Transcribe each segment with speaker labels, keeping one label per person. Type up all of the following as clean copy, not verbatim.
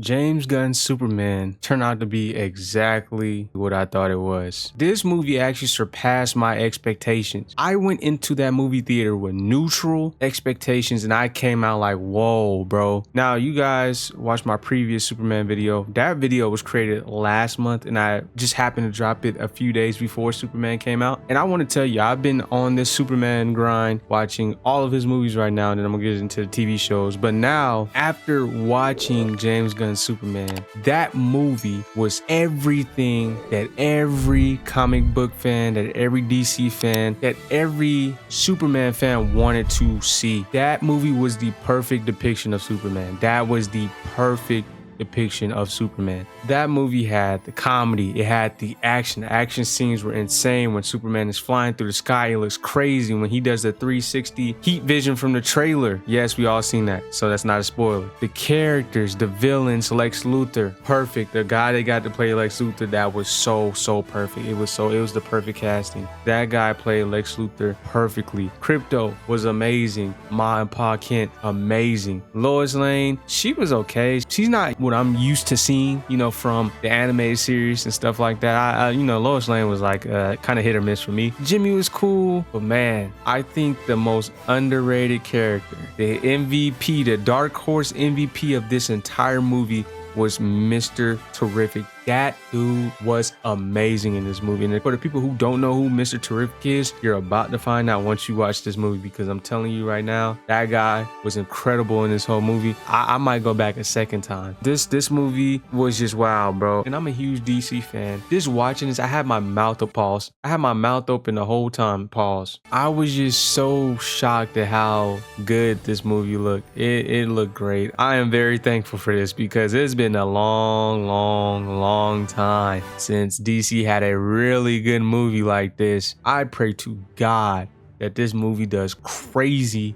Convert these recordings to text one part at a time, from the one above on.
Speaker 1: James Gunn Superman turned out to be exactly what I thought it was. This movie actually surpassed my expectations. I went into that movie theater with neutral expectations and I came out like, whoa, bro. Now, you guys watched my previous Superman video. That video was created last month and I just happened to drop it a few days before Superman came out. And I want to tell you, I've been on this Superman grind, watching all of his movies right now, and then I'm gonna get into the TV shows. But now, after watching James Gunn Superman, that movie was everything that every comic book fan, that every DC fan, that every Superman fan wanted to see. That movie was the perfect depiction of Superman. That was the perfect depiction of Superman. That movie had the comedy, it had the action. The action scenes were insane. When Superman is flying through the sky, it looks crazy. When he does the 360 heat vision from the trailer, yes, we all seen that, so that's not a spoiler. The characters, the villains, Lex Luthor, perfect. The guy they got to play Lex Luthor, that was so perfect. It was the perfect casting. That guy played Lex Luthor perfectly. Crypto was amazing. Ma and Pa Kent, amazing. Lois Lane, she was okay. She's not what I'm used to seeing, from the animated series and stuff like that. Lois Lane was like kind of hit or miss for me. Jimmy was cool, but man, I think the most underrated character, the MVP, the dark horse MVP of this entire movie was Mr. Terrific. That dude was amazing in this movie. And for the people who don't know who Mr. Terrific is, you're about to find out once you watch this movie, because I'm telling you right now, that guy was incredible in this whole movie. I might go back a second time. This movie was just wow, bro. And I'm a huge DC fan. Just watching this, I had my mouth to pause. I had my mouth open the whole time, pause. I was just so shocked at how good this movie looked. It looked great. I am very thankful for this because it's been a long time since DC had a really good movie like this. I pray to God that this movie does crazy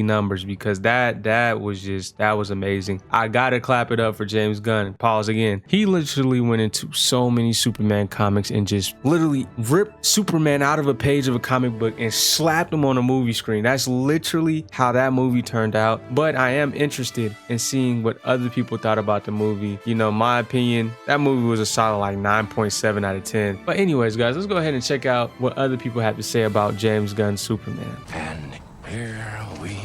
Speaker 1: numbers, because that was amazing. I gotta clap it up for James Gunn. Pause again. He literally went into so many Superman comics and just literally ripped Superman out of a page of a comic book and slapped him on a movie screen. That's literally how that movie turned out. But I am interested in seeing what other people thought about the movie. My opinion, that movie was a solid like 9.7 out of 10. But anyways, guys, let's go ahead and check out what other people have to say about James Gunn Superman.
Speaker 2: And here we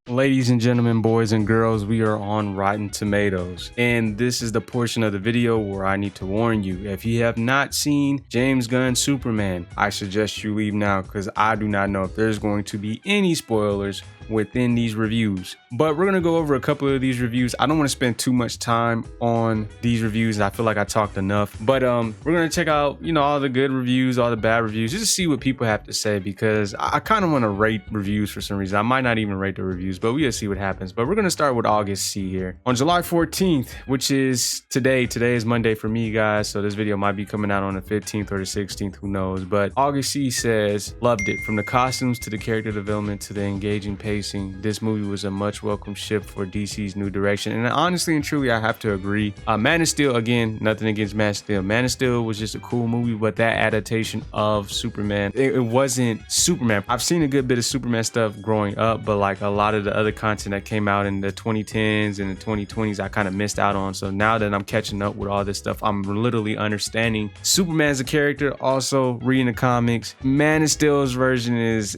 Speaker 1: Ladies and gentlemen, boys and girls, we are on Rotten Tomatoes, and this is the portion of the video where I need to warn you. If you have not seen James Gunn Superman, I suggest you leave now, because I do not know if there's going to be any spoilers within these reviews. But we're gonna go over a couple of these reviews. I don't want to spend too much time on these reviews. I feel like I talked enough. But we're gonna check out, all the good reviews, all the bad reviews, just to see what people have to say, because I kind of want to rate reviews for some reason. I might not even rate the reviews, but we'll see what happens. But we're gonna start with August C here. On July 14th, which is today is Monday for me, guys, so this video might be coming out on the 15th or the 16th, who knows. But August C says, loved it. From the costumes to the character development to the engaging pace, this movie was a much welcome shift for DC's new direction. And honestly and truly, I have to agree. Man of Steel, again, nothing against Man of Steel. Man of Steel was just a cool movie, but that adaptation of Superman, it wasn't Superman. I've seen a good bit of Superman stuff growing up, but like a lot of the other content that came out in the 2010s and the 2020s, I kind of missed out on. So now that I'm catching up with all this stuff, I'm literally understanding Superman as a character, also reading the comics. Man of Steel's version is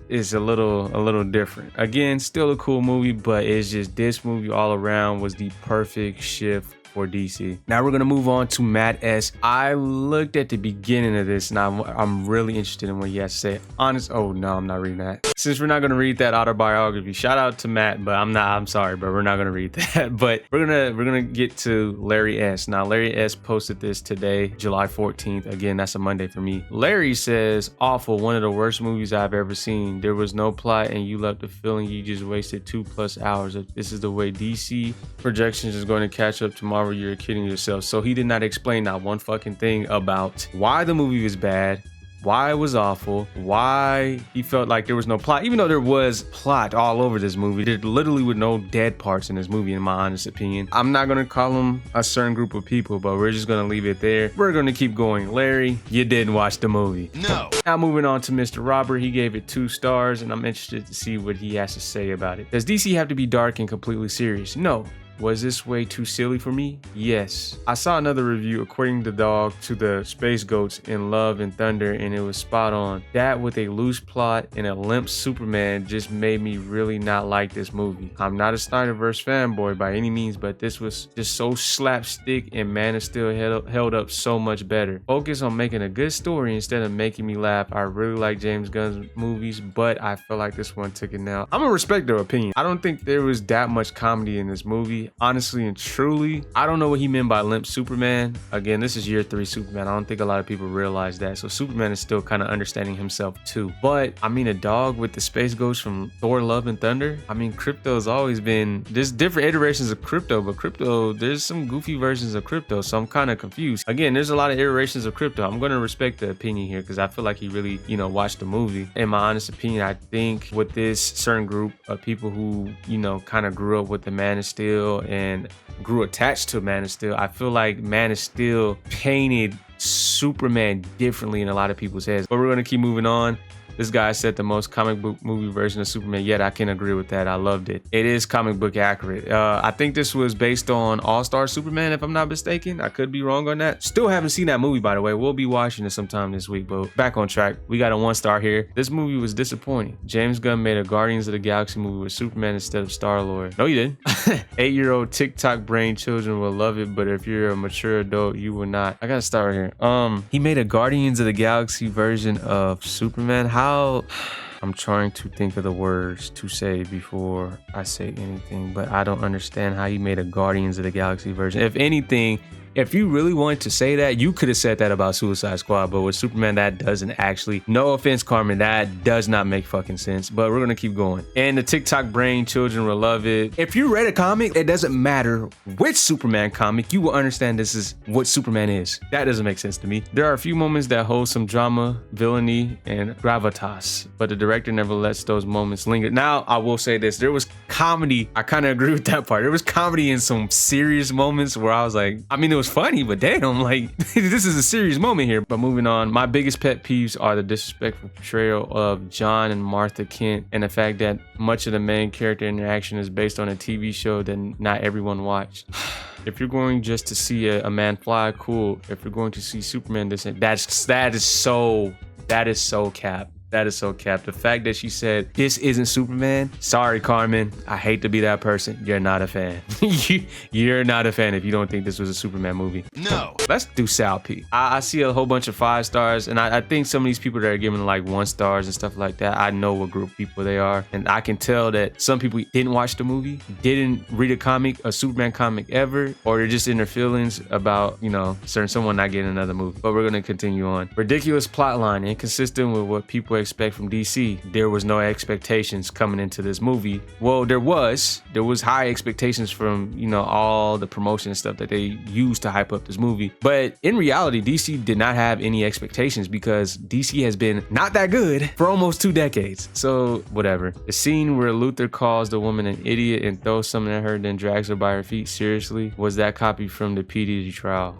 Speaker 1: a little different. Again, still a cool movie, but it's just this movie all around was the perfect shift for DC. Now we're gonna move on to Matt S. I looked at the beginning of this and I'm really interested in what he has to say. Oh no, I'm not reading that. Since we're not gonna read that autobiography, shout out to Matt, but I'm sorry, but we're not gonna read that. But we're gonna get to Larry S. Now Larry S posted this today, July 14th. Again, that's a Monday for me. Larry says, awful, one of the worst movies I've ever seen. There was no plot and you left the feeling you just wasted 2+ hours. If this is the way DC projections is going to catch up tomorrow, you're kidding yourself. So he did not explain not one fucking thing about why the movie was bad, why it was awful, why he felt like there was no plot, even though there was plot all over this movie. There literally were no dead parts in this movie, in my honest opinion. I'm not gonna call them a certain group of people, but we're just gonna leave it there. We're gonna keep going. Larry, you didn't watch the movie.
Speaker 2: No.
Speaker 1: Now moving on to Mr. Robert, he gave it 2 stars, and I'm interested to see what he has to say about it. Does DC have to be dark and completely serious? No. Was this way too silly for me? Yes. I saw another review according to Dog to the space goats in Love and Thunder, and it was spot on. That with a loose plot and a limp Superman just made me really not like this movie. I'm not a Snyderverse fanboy by any means, but this was just so slapstick, and Man of Steel held up so much better. Focus on making a good story instead of making me laugh. I really like James Gunn's movies, but I feel like this one took it now. I'm gonna respect their opinion. I don't think there was that much comedy in this movie, honestly and truly. I don't know what he meant by limp Superman. Again, this is year 3 Superman. I don't think a lot of people realize that. So Superman is still kind of understanding himself too. But I mean, a dog with the space ghost from Thor: Love and Thunder. I mean, Crypto's always been, there's different iterations of Crypto, but Crypto, there's some goofy versions of Crypto, so I'm kind of confused. Again, there's a lot of iterations of Crypto. I'm gonna respect the opinion here because I feel like he really, watched the movie. In my honest opinion, I think with this certain group of people who, kind of grew up with the Man of Steel and grew attached to Man of Steel, I feel like Man of Steel painted Superman differently in a lot of people's heads. But we're gonna keep moving on. This guy said the most comic book movie version of Superman yet. I can agree with that. I loved it. It is comic book accurate. I think this was based on All-Star Superman, if I'm not mistaken. I could be wrong on that. Still haven't seen that movie, by the way. We'll be watching it sometime this week, but back on track. We got a 1-star here. This movie was disappointing. James Gunn made a Guardians of the Galaxy movie with Superman instead of Star-Lord. No, you didn't. 8-year-old TikTok brain children will love it, but if you're a mature adult, you will not. I gotta start here. He made a Guardians of the Galaxy version of Superman. I'm trying to think of the words to say before I say anything, but I don't understand how he made a Guardians of the Galaxy version. If anything, if you really wanted to say that, you could have said that about Suicide Squad, but with Superman, that doesn't actually, no offense, Carmen, that does not make fucking sense, but we're gonna keep going. And the TikTok brain children will love it. If you read a comic, it doesn't matter which Superman comic, you will understand this is what Superman is. That doesn't make sense to me. There are a few moments that hold some drama, villainy, and gravitas, but the director never lets those moments linger. Now, I will say this, there was comedy, I kind of agree with that part. There was comedy in some serious moments where I was like, I mean, it was funny, but damn, like, this is a serious moment here. But moving on, my biggest pet peeves are the disrespectful portrayal of John and Martha Kent and the fact that much of the main character interaction is based on a TV show that not everyone watched. If you're going just to see a man fly, cool. If you're going to see Superman, that is so cap. That is so cap. The fact that she said, this isn't Superman. Sorry, Carmen. I hate to be that person. You're not a fan. You're not a fan if you don't think this was a Superman movie.
Speaker 2: No.
Speaker 1: Let's do Sal P. I see a whole bunch of 5 stars, and I think some of these people that are giving like 1 stars and stuff like that, I know what group of people they are. And I can tell that some people didn't watch the movie, didn't read a Superman comic ever, or they're just in their feelings about, someone not getting another movie. But we're going to continue on. Ridiculous plotline, inconsistent with what people expect from DC. There was no expectations coming into this movie. Well, there was high expectations from, all the promotion and stuff that they used to hype up this movie. But in reality, DC did not have any expectations because DC has been not that good for almost 2 decades. So whatever. The scene where Luthor calls the woman an idiot and throws something at her, then drags her by her feet, seriously, was that copied from the P. Diddy trial?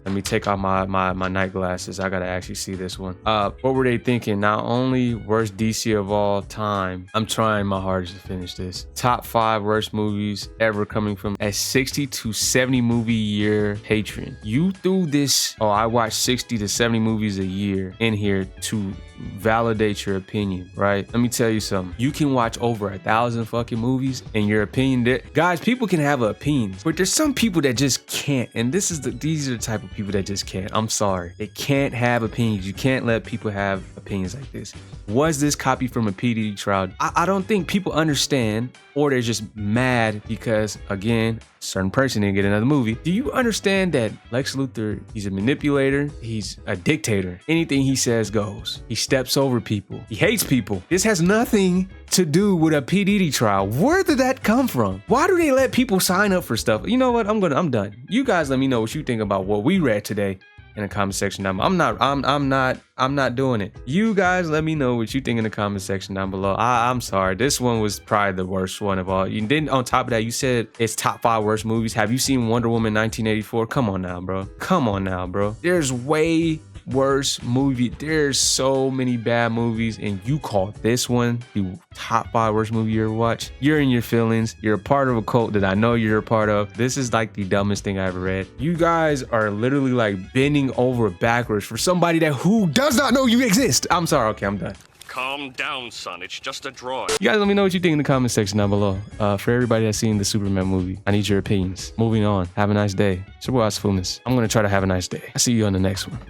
Speaker 1: Let me take off my night glasses. I gotta actually see this one. What were they thinking? Not only worst DC of all time, I'm trying my hardest to finish this. Top 5 worst movies ever coming from a 60 to 70 movie year patron. You threw this, I watch 60 to 70 movies a year in here to validate your opinion, right? Let me tell you something. You can watch over 1,000 fucking movies and your opinion, guys, people can have opinions, but there's some people that just can't. And these are the type of people that just can't. I'm sorry. They can't have opinions. You can't let people have opinions like this. Was this copied from a P. Diddy trial? I don't think people understand, or they're just mad because, again, a certain person didn't get another movie. Do you understand that Lex Luthor, he's a manipulator, he's a dictator. Anything he says goes. He steps over people. He hates people. This has nothing to do with a P. Diddy trial. Where did that come from? Why do they let people sign up for stuff? You know what? I'm done. You guys let me know what you think about what we read today in the comment section down below. I'm not doing it. You guys let me know what you think in the comment section down below. I'm sorry. This one was probably the worst one of all. You didn't, on top of that, you said it's top 5 worst movies. Have you seen Wonder Woman 1984? Come on now, bro. There's way worst movie. There's so many bad movies, and you call this one the top 5 worst movie you ever watched. You're in your feelings. You're a part of a cult that I know you're a part of. This is like the dumbest thing I ever read. You guys are literally like bending over backwards for somebody that who does not know you exist. I'm sorry. Okay, I'm done.
Speaker 3: Calm down, son. It's just a drawing.
Speaker 1: You guys let me know what you think in the comment section down below. For everybody that's seen the Superman movie, I need your opinions. Moving on. Have a nice day. It's your boy Fumis. I'm going to try to have a nice day. I'll see you on the next one.